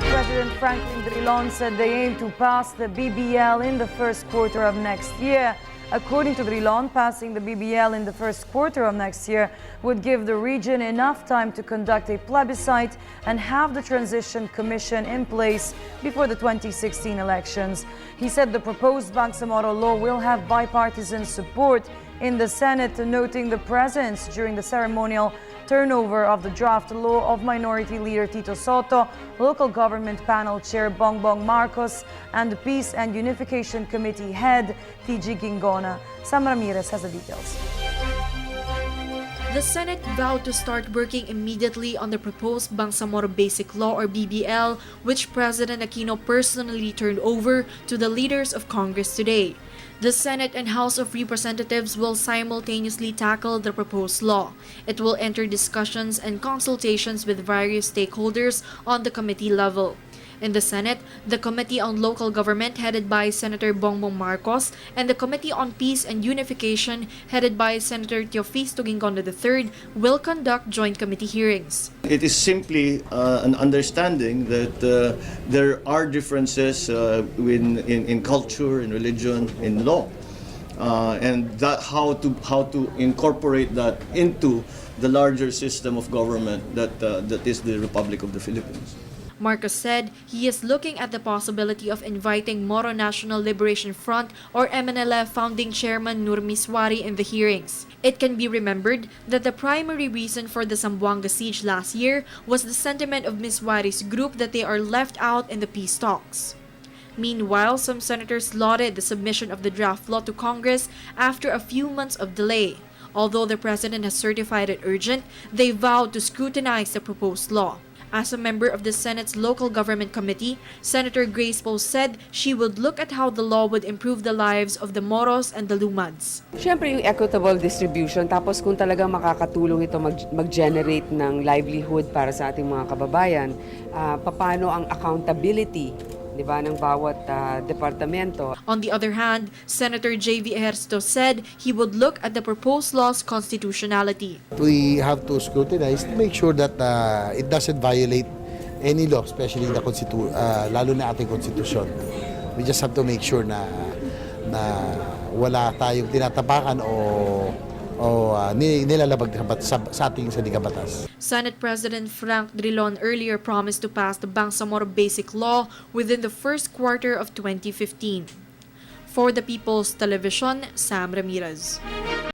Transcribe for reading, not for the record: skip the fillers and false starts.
Senate President Franklin Drilon said they aim to pass the BBL in the first quarter of next year. According to Drilon, passing the BBL in the first quarter of next year would give the region enough time to conduct a plebiscite and have the transition commission in place before the 2016 elections. He said the proposed Bangsamoro law will have bipartisan support in the Senate, noting the presence during the ceremonial turnover of the draft law of Minority Leader Tito Soto, Local Government Panel Chair Bongbong Marcos, and the Peace and Unification Committee Head TG Gingona. Sam Ramirez has the details. The Senate vowed to start working immediately on the proposed Bangsamoro Basic Law or BBL, which President Aquino personally turned over to the leaders of Congress today. The Senate and House of Representatives will simultaneously tackle the proposed law. It will enter discussions and consultations with various stakeholders on the committee level. In the Senate, the Committee on Local Government headed by Senator Bongbong Marcos and the Committee on Peace and Unification headed by Senator Teofisto Gingona III will conduct joint committee hearings. It is simply an understanding that there are differences in culture, in religion, in law, and that how to incorporate that into the larger system of government that is the Republic of the Philippines. Marcos said he is looking at the possibility of inviting Moro National Liberation Front or MNLF founding chairman Nur Miswari in the hearings. It can be remembered that the primary reason for the Zamboanga siege last year was the sentiment of Miswari's group that they are left out in the peace talks. Meanwhile, some senators lauded the submission of the draft law to Congress after a few months of delay. Although the president has certified it urgent, they vowed to scrutinize the proposed law. As a member of the Senate's Local Government Committee, Senator Grace Poe said she would look at how the law would improve the lives of the Moros and the Lumads. Siyempre yung equitable distribution, tapos kung talagang makakatulong ito mag-generate ng livelihood para sa ating mga kababayan, paano ang accountability, di ba, ng bawat departamento. On the other hand, Senator J.V. Ejercito said he would look at the proposed law's constitutionality. We have to scrutinize to make sure that it doesn't violate any law, especially the lalo na ating konstitusyon. We just have to make sure na wala tayong tinatapakan o nilalabag sa ating saligabatas. Senate President Frank Drilon earlier promised to pass the Bangsamoro Basic Law within the first quarter of 2015. For the People's Television, Sam Ramirez.